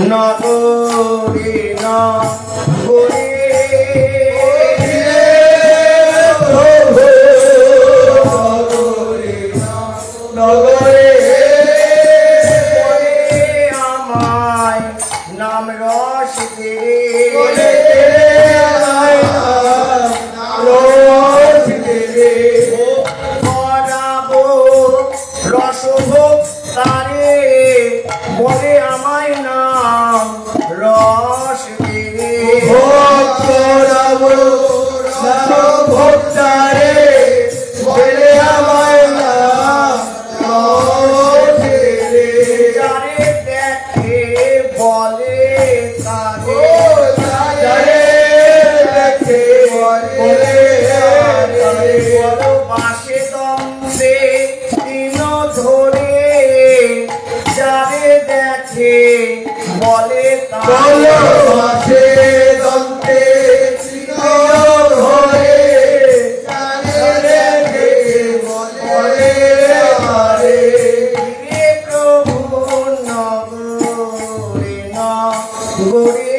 নগরে নগরে নগরে আমায় নাম রস দেবে করাবো রসভোগ তারে বলে আমায় নাম রস দেবে করাবো রসভোগ তারে বলে আমায় নাম রস দেবে যারে দেখে বলে তারে যারে দেখে বলে পাশে দমে দিন ধরে যারে দেখে বলে পাশে দমে দিন ধরে যারে দেখে বলে আরে প্রভু নগরে নগরে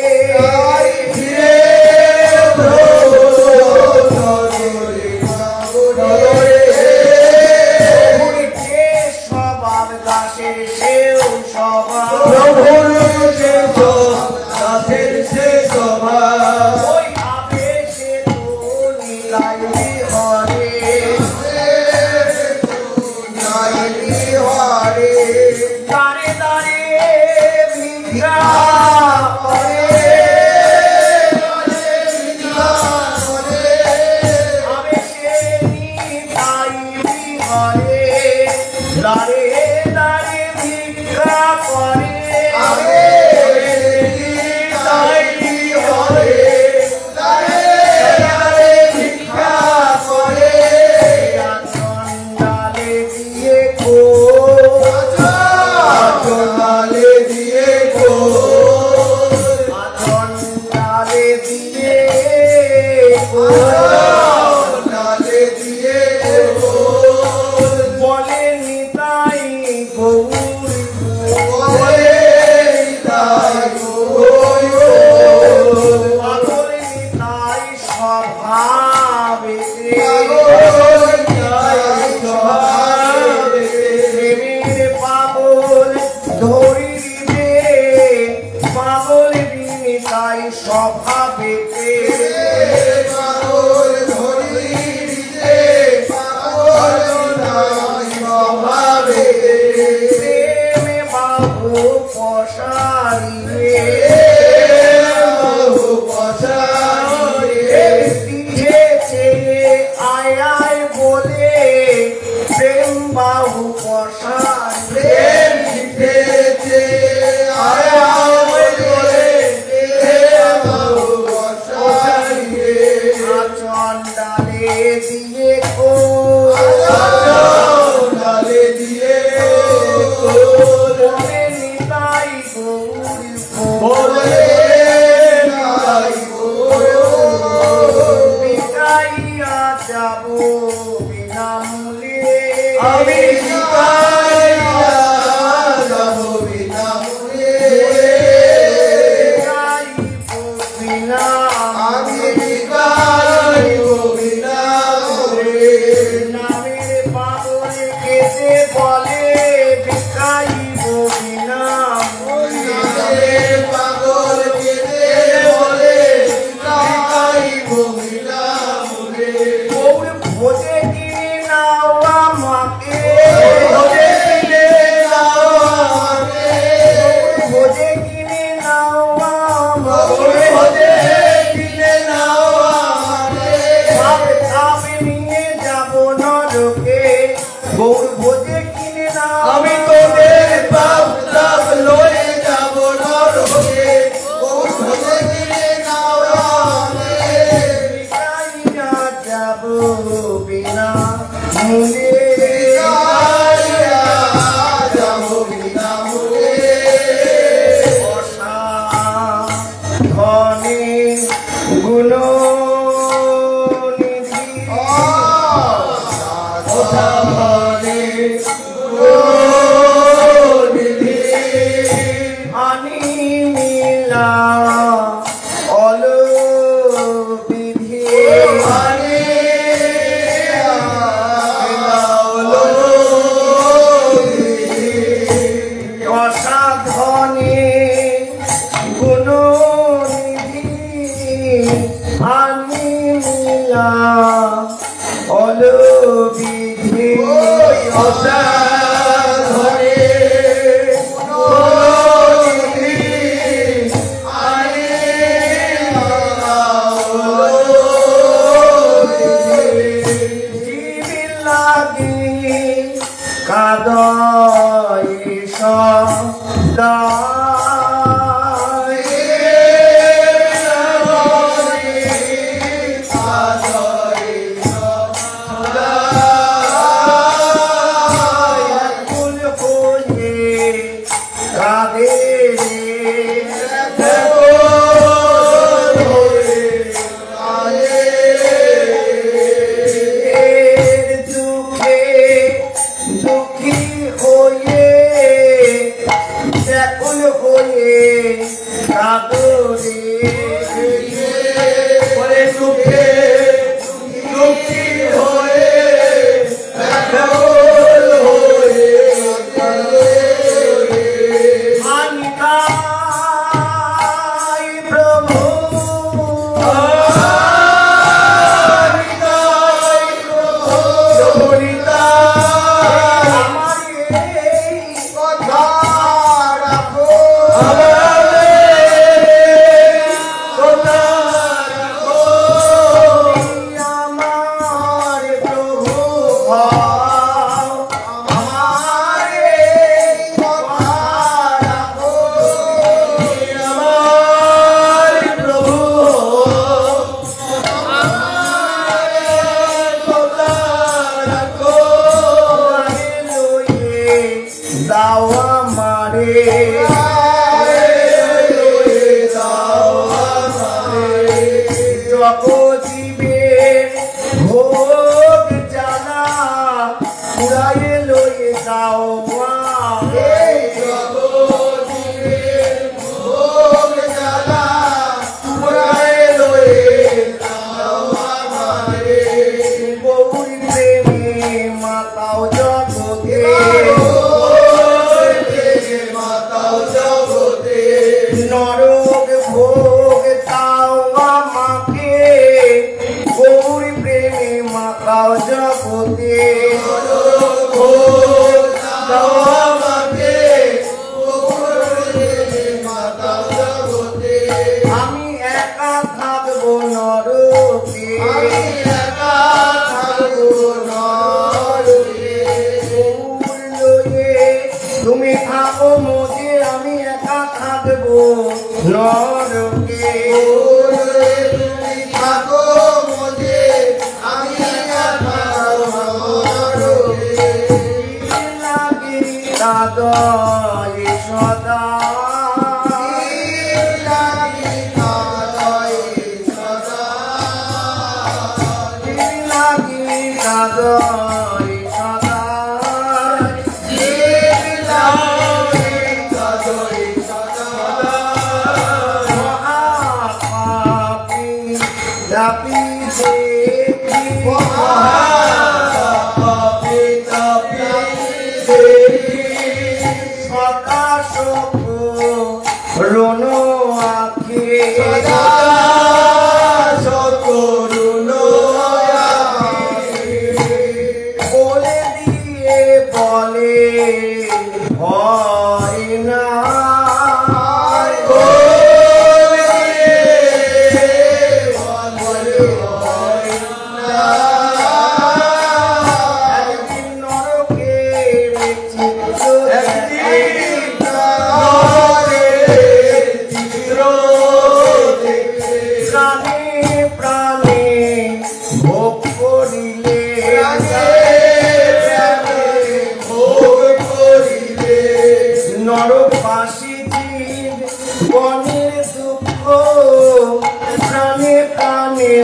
আমি তোদের পাপ তাপ লয়ে যাব নরকে আনি মিলা অলো বিধি আনি অসাধনে গুণনিধি আনি মিলা অলবিধি অসাধনে গুণনিধি আনি মিলা অলবিধি জীবি লাগি কাদয় সদা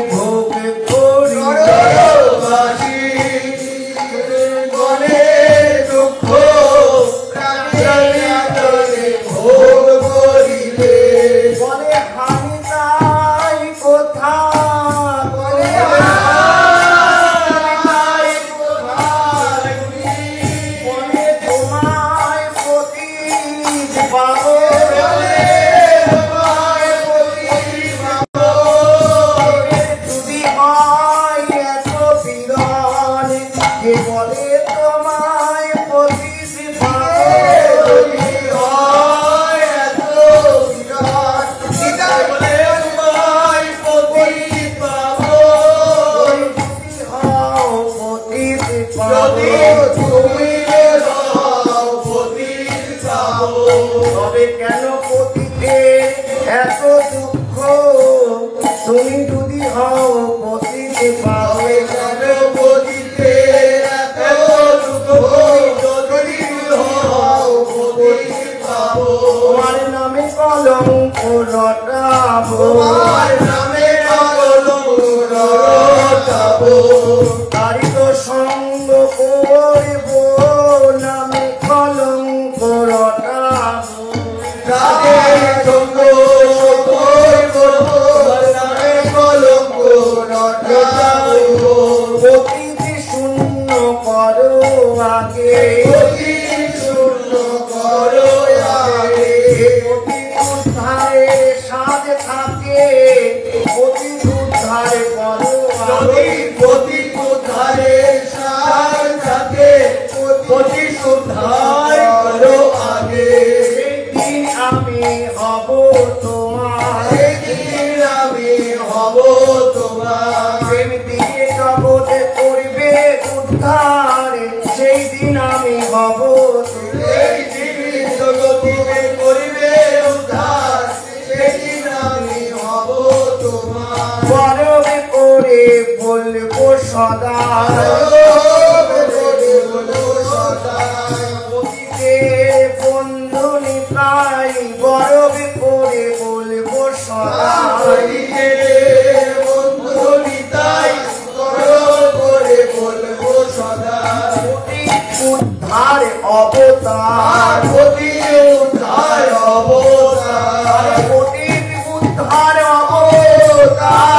ভোগ পতিতে এত দুঃখ, তুমি যদি হও পতিতে পাবে কেন পতিতে এত দুঃখ, যদি হও পতিতে পাবো। তোমার নামে কলঙ্ক রটাবো, তোমার নামে কলঙ্ক রটাবো। তারি তো সঙ্গ করব, নামে কলঙ্ক রটাবো। তাদের সঙ্গ করব, নামে কলঙ্ক রটাবো। পতিতে শূন্য করো আগে, পতিতে শূন্য করো আগে। পতি উদ্ধারে সাজ থাকে, পতি উদ্ধারে করো আগে। পতি উদ্ধারে সাজ থাকে, পতি উদ্ধার করো আগে। সেদিন আমি হব তোমার, সেদিন আমি হব তোমার। প্রেম দিয়ে জগতে করবে উদ্ধার, সেই দিন আমি হব সেই দিন জগতে করবে উদ্ধার, সেই দিন আমি হব তোমার। গর্বে করে বলবো সদা, পতিতে বন্ধু নিতাই, গর্বে করে বলবো সদা। বন্ধু নিতাই, গর্ব করে বলবো সদা। পতি উদ্ধার অবতার, পতি উদ্ধার অবতার, পতি উদ্ধার অবতার।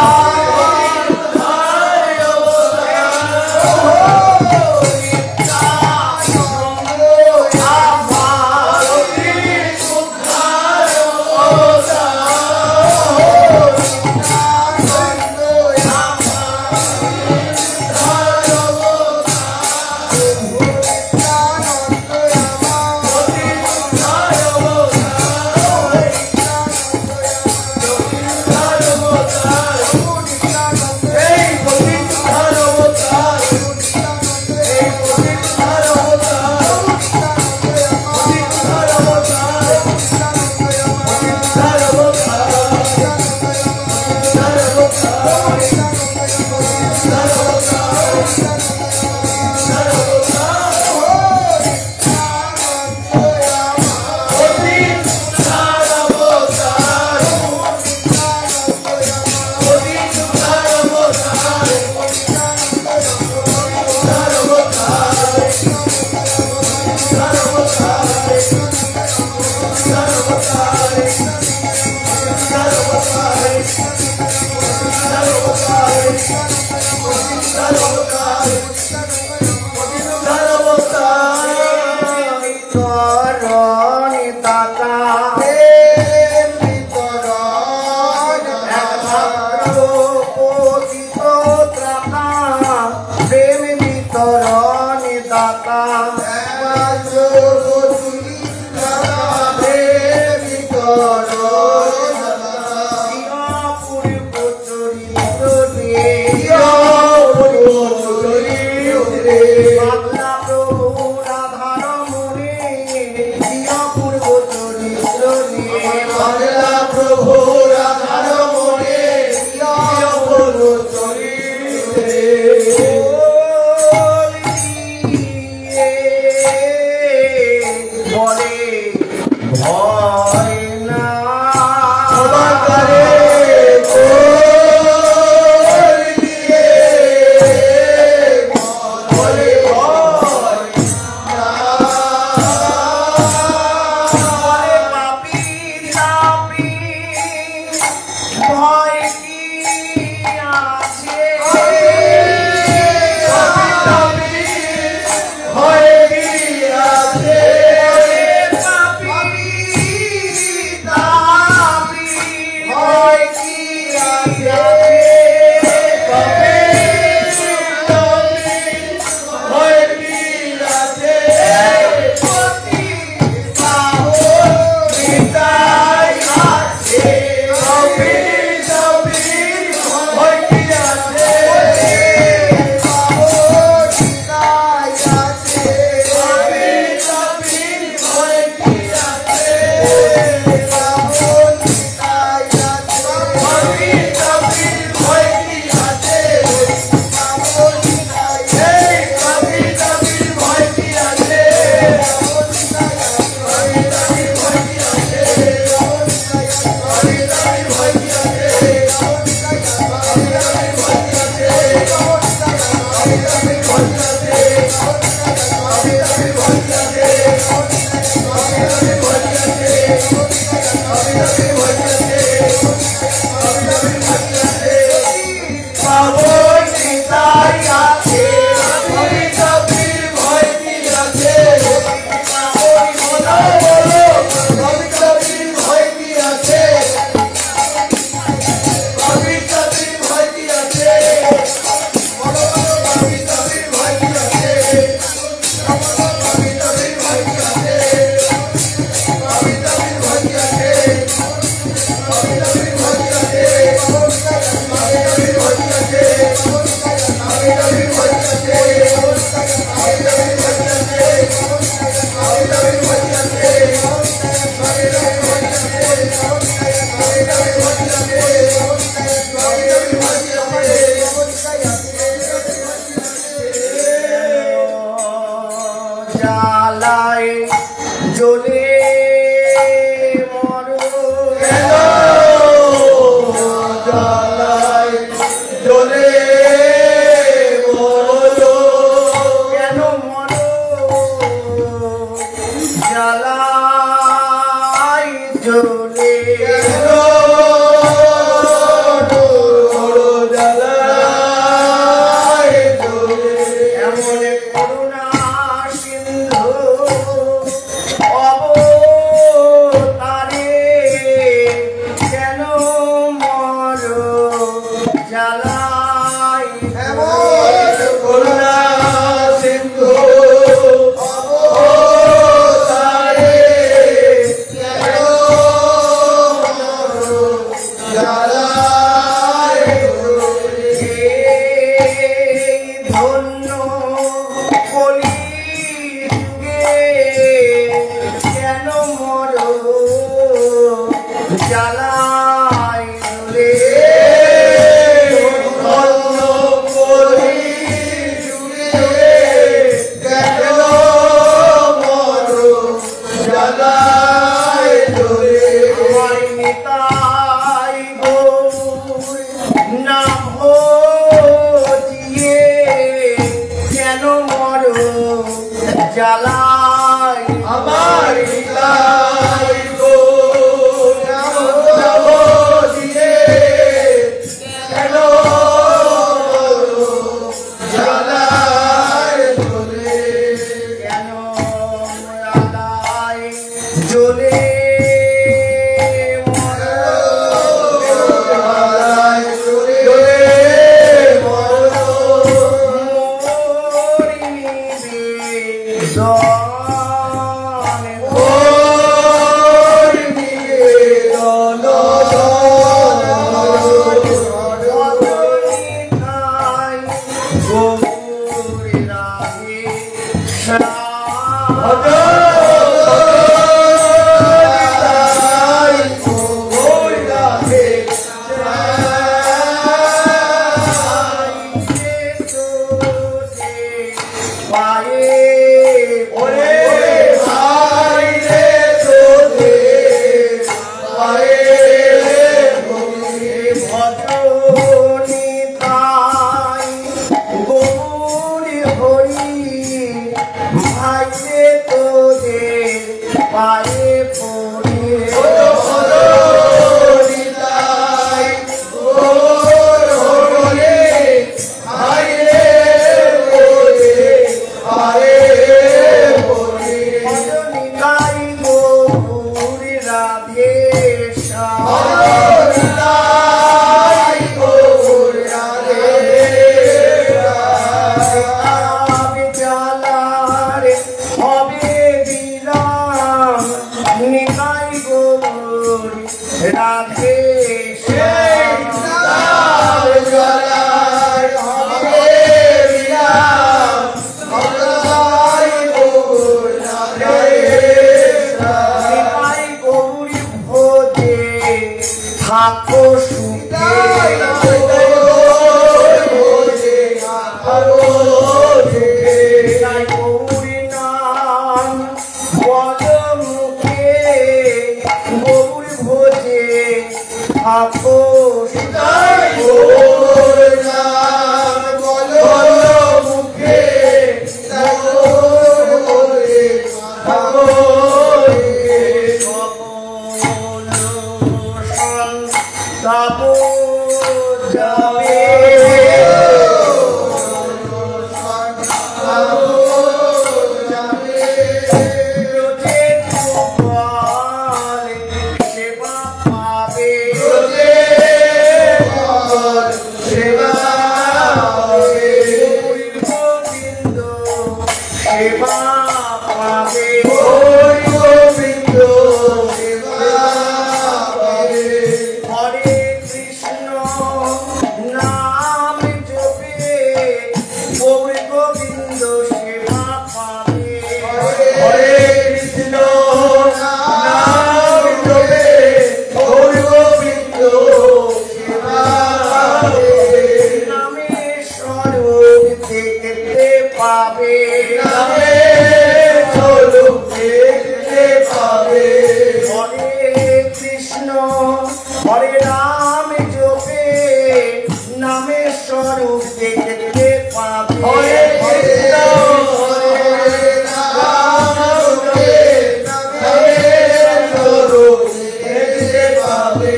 পাবে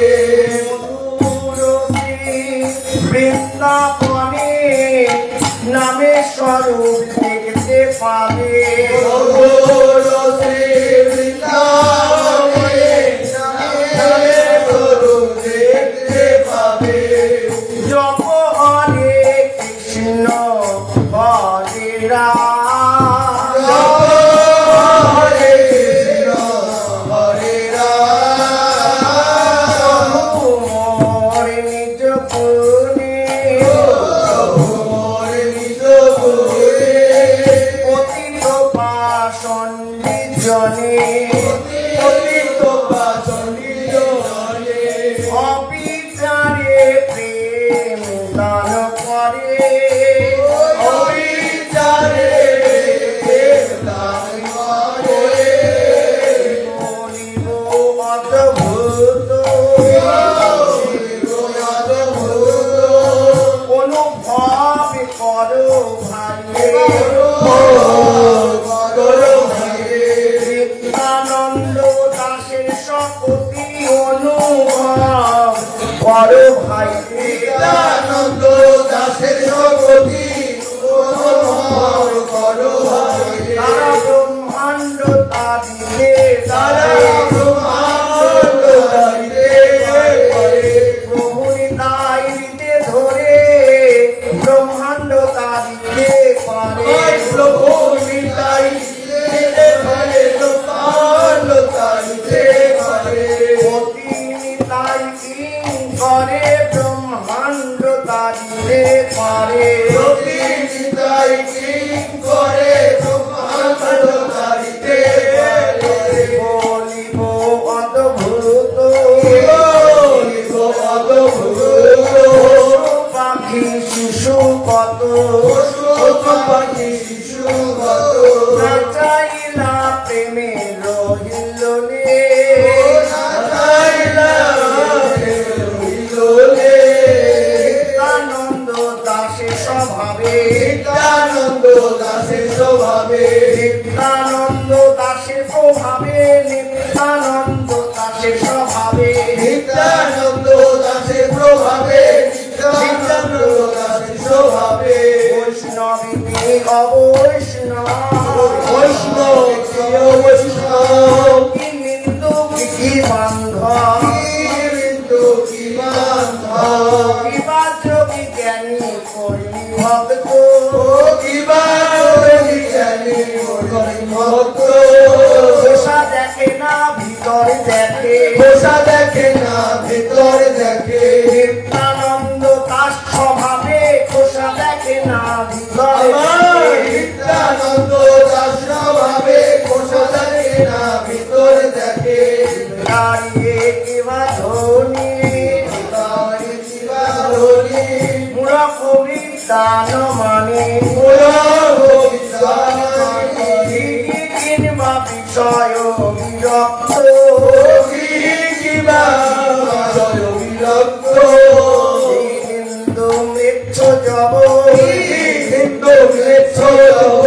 বৃন্দাবনে নামে স্বরূপ দেখতে পাবে বৃন্দাবনে নামে স্বরূপ দেখতে পাবে জপ হরে কৃষ্ণ হরে রাম হরে কৃষ্ণ হরে রাম মোর নিজ গুণে মোর নিজ গুণে পতিত পাষণ্ড জনে পতিত পাষণ্ড জনে অবিচারে প্রেম দান করে অবিচারে প্রেম দান করে বলিব অদ্ভুত অনুভব করো ভাই নিত্যানন্দ দাসের শক্তি অনুভব করো ভাই নিত্যানন্দ দাসের শক্তি অনুভব করো ভাই তারা ব্রহ্মাণ্ড তাদিতে তারা ব্রহ্মাণ্ড তাদিতে প্রভুনি তাই দিতে ধরে ব্রহ্মাণ্ড তাদিতে পারে প্রভুনি তাই দিতে ধরে ব্রহ্মাণ্ড তাদিতে পারে অতিনি তাই কিং করে ব্রহ্মাণ্ড তাদিতে পারে অতিনি তাই কিং করে ব্রহ্মাণ্ড তাদিতে পারে বলিব অদ্ভুত বলিব অদ্ভুত পাখি শিশু কত পাখি শিশু কত নাচাইলা প্রেমে রহিল রে নাচাইলা প্রেমে রহিল রে নিত্যানন্দ দাসের স্বভাবে নিত্যানন্দ দাসের স্বভাবে নিত্যানন্দ দাসের প্রভাবে নিত্যানন্দ দাসের স্বভাবে নিত্যানন্দ দাসের প্রভাবে নিত্যানন্দ দাসের স্বভাবে বৈষ্ণবী অবৈষ্ণব বৈষ্ণব বৈষ্ণব কি নিন্দু কি বান্ধব নিন্দু কি বান্ধব কিবা যোগী জ্ঞানী করি ভক্ত কিবা যোগী জ্ঞানী করি ভক্ত পোষা দেখে না ভিতরে দেখে পোষা দেখে না ভিতরে দেখে নিত্যানন্দ দাস স্বভাবে পোষা দেখে না ভিতরে নিত্যানন্দ দাস স্বভাবে পোষা দেখে না ভিতরে দেখে দাঁড়িয়ে কিবা ধনী দাঁড়িয়ে কিবা ধনী মুরা কবি দান মানে মুরা কবি দান মানে কিংবা বিষয় বিরক্ত কিংবা বিষয় বিরক্ত হিন্দু মৃচ্ছ জব হিন্দু মৃচ্ছ জব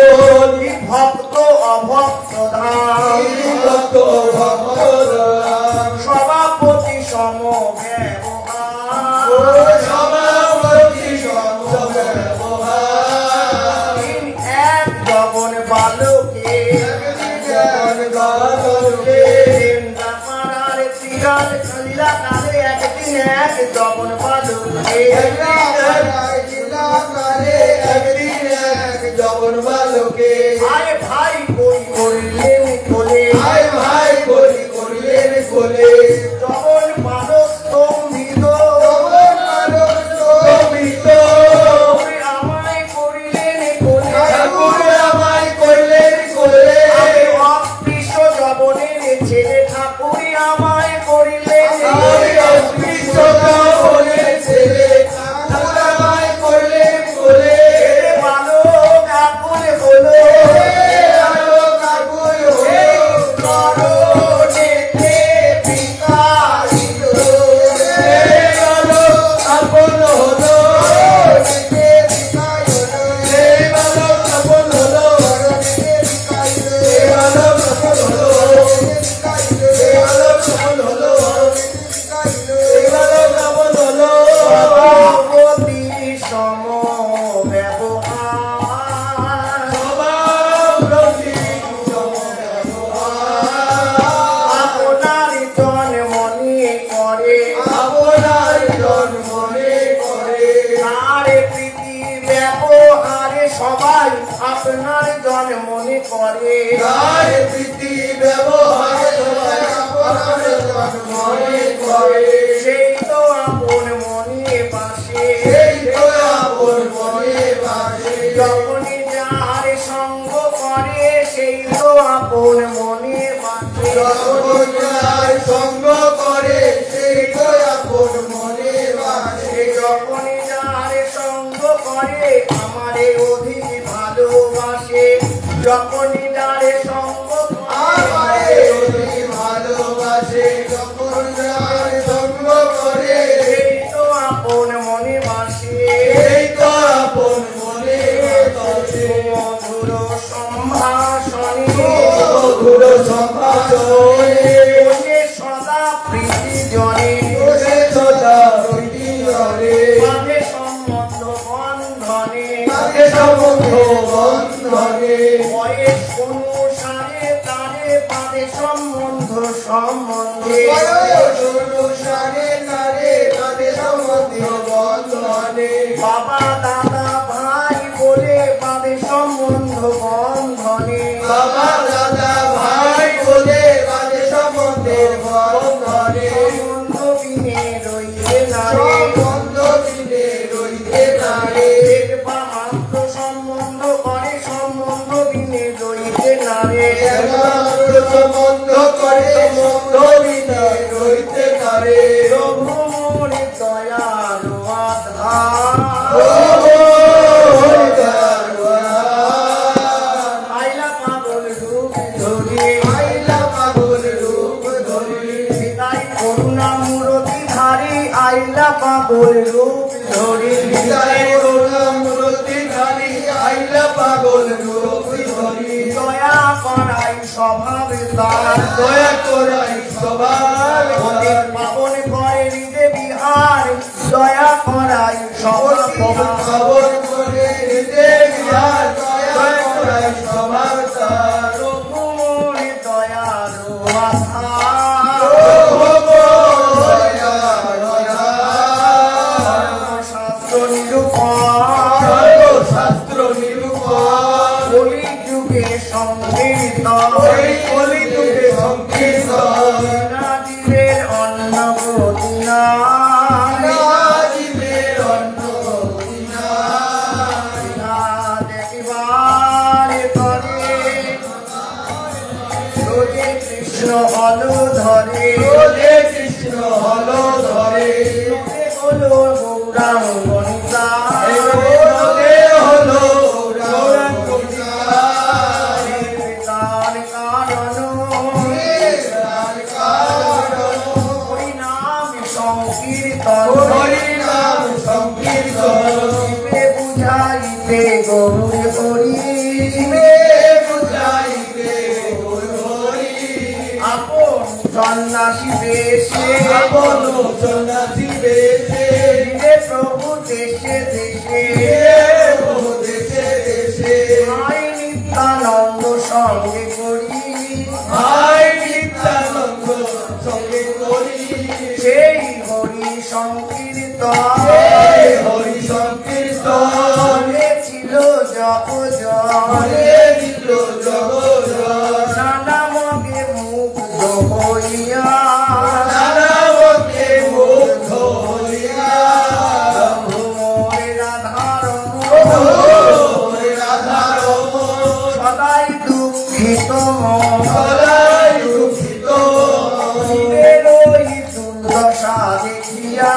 ভক্ত অভক্ত ধাম ভক্ত অভক্ত ধাম সভাপতি সম ব্যবহার সভাপতি সম ব্যবহার এক জগন বালকে জগন বালকে পাড়ার তিগাল খালিলা কালে একদিন এক জগন বালকে একদিন এক জগন বালকে আয় ভাই কই করিলেন কোলে আয় ভাই কই করিলেন কোলে জগন বালক স্তম্ভিত জগন বালক স্তম্ভিত আমায় করিলেন কোলে ঠাকুর আমায় করিলেন কোলে আমি অস্পৃশ্য জবনের ছেলে ঠাকুর আমায় করিলেন অস্পৃশ্য জবনের ছেলে ঠাকুর আমায় করিলেন কোলে বালক আকুল হলো বালক আকুল হলো চরণেতে পিতা সবাই আপনার জন মনে করে গায়ে প্রীতি ব্যবহারে সবাই আপনার জন মনে করে সেই তো আপন মনে বাসে সেই তো আপন মনে বাসে যখনই যার সঙ্গ করে সেই তো আপন মনে বাসে যখন যার সঙ্গ করে সেই তো আপন মনে বাসে যখনই যার সঙ্গ করে আমারে অধিক ভালোবাসে যখনই যার সঙ্গ আমারে অতি ভালোবাসে যখন যার সঙ্গ করে সেই তো আপন মনে বাসে সেই তো আপন মনে বাসে মধুর সম্ভাষণে মধুর সম্ভাষণে বসে সদা প্রীতি জনে বসে সদা প্রীতি জনে বাঁধে সম্বন্ধ বন্ধনে তাকে সম্বন্ধ বন্ধনে বয়স অনুসারে তারে বাঁধে সম্বন্ধ সম্বন্ধে বয়স অনুসারে তারে তাদের সম্বন্ধ বন্ধনে বাবা দাদা ভাই বলে বাঁধে সম্বন্ধ বন্ধনে বাবা দাদা ভাই বলে তাদের সম্বন্ধের বন্ধনে সম্বন্ধ বিনে রইবে না রে সম্বন্ধ দিনে রইতে নারে দেখবা মাত্র সম্বন্ধ করে সম্বন্ধ বিনে রইবে না রে একমাত্র সম্বন্ধ করে সম্বন্ধ দিনে রইতে নারে প্রভু মোরে দয়ালু আধার আইলা পাগল রূপ ধরে বিদায় করুণা মূরতি ধারী আইলা পাগল রূপ ধরে পাগল রূপ ধরি দয়া করাই স্বভাবে তার দয়া করাই সবার অতি পাবন করে হৃদে বিহার দয়া করাই খবর স্বভাব খবর করে নিতে বিহার দয়া করাই সবার তার প্রভু মোরে দয়ালু আধার শাস্ত্র নিরূপণ শাস্ত্র নিরূপণ কলি যুগে সংগীত কলিযুগে সংকীর্তন রাজীবের অন্নপূর্ণা রাজীবের অন্নপূর্ণা দেখিবার করে রোজে কৃষ্ণ হলো ধরে রোজে কৃষ্ণ হলো ধরে হলো গৌরাঙ্গ নিতা রোজে হলো গৌরাঙ্গিকা তার কারণ ওই নাম সংকীর্তন হরিনাম সংকীর্তন শিবে বুঝাইতে গৌর হরি বুঝাইতে হরি আপন সন্ন্যাসী বেশে আপন সন্ন্যাসী বেশে দিলে প্রভু দেশে দেশে দেশে দেশে ভাই নিত্যানন্দ সঙ্গে করি ভাই নিত্যানন্দ সঙ্গে করি সেই হরি সংকীর্তন হরি সংকীর্তন চলেছিল জপ হরে দিল জগৎ নানা মগে মুগ্ধ হইয়া নানাবকে মুগ্ধ হইয়া মোরে রাধার রাধারমণ সদাই দুঃখিত সদাই দুঃখিত জীবের ওই দুর্দশা দেখিয়া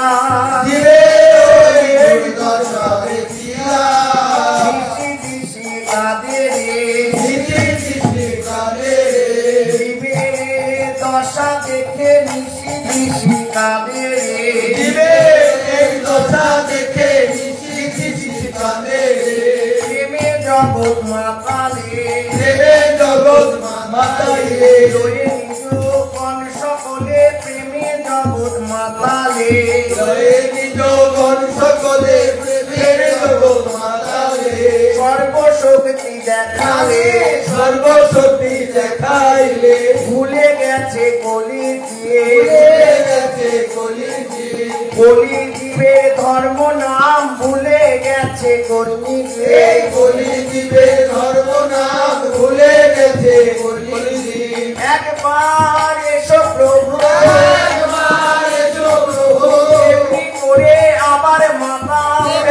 জীবের দশা দেখিয়া দিশি দিশি কাঁদে রে নিশি নিশি কাঁদে জীবের দশা দেখে নিশি দিশি কাঁদে রে জীবের দশা দেখে নিশি নিশি কাঁদে প্রেমে জগৎ মাতালে দেবে জগৎ মাতাইলে লয়ে নিজ কণ সকলে প্রেমে জগৎ মাতালে জয়ে নিজ গণ সকলে প্রেমের জগৎ মাতালে সর্বশক্তি দেখালে সর্বশক্তি দেখাইলে ভুলে গেছে কলি দিয়ে ভুলে গেছে কলিযুগে কলি দিয়ে জীবের ধর্ম নাম ভুলে গেছে কর্মী এই কলিজীবের ধর্ম নাম ভুলে গেছে কলিজীব। একবার এসো প্রভু একবার এসো প্রভু, এমনি করে আবার মাতা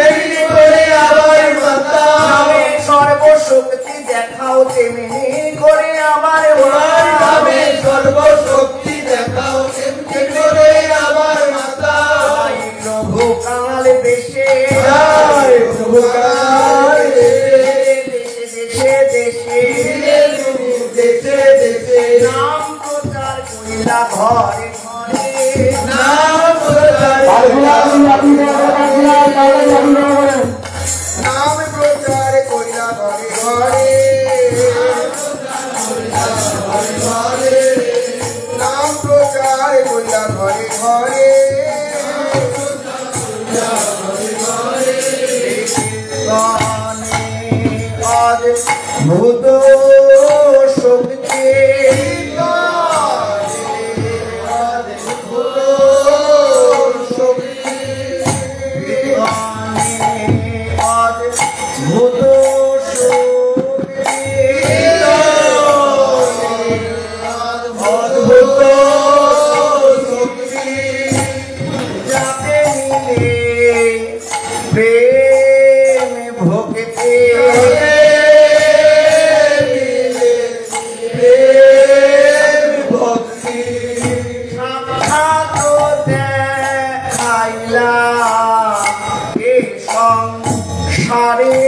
এমনি করে আবার মাতা, নামে সর্বশক্তি দেখাও তেমনি করে আবার তোমার মাতা। নামে সর্বশক্তি দেখাও এমনি করে আবার মাতা। তাই প্রভু কাল বেশে জয় প্রভু কাল দেশে দেশে দেশে দেশে নাম প্রচার করিলা ঘরে ঘরে নাম প্রচার নাম প্রচার করিলা ঘরে ঘরে ঘরে, নাম প্রচার করিলা ঘরে ঘরে ভূত শক্তি ভূত অদ্ভুত শক্তি যাতে মিলে প্রেম ভক্তি ভক্তি সাক্ষাৎ দেখাইলা এ সংসারে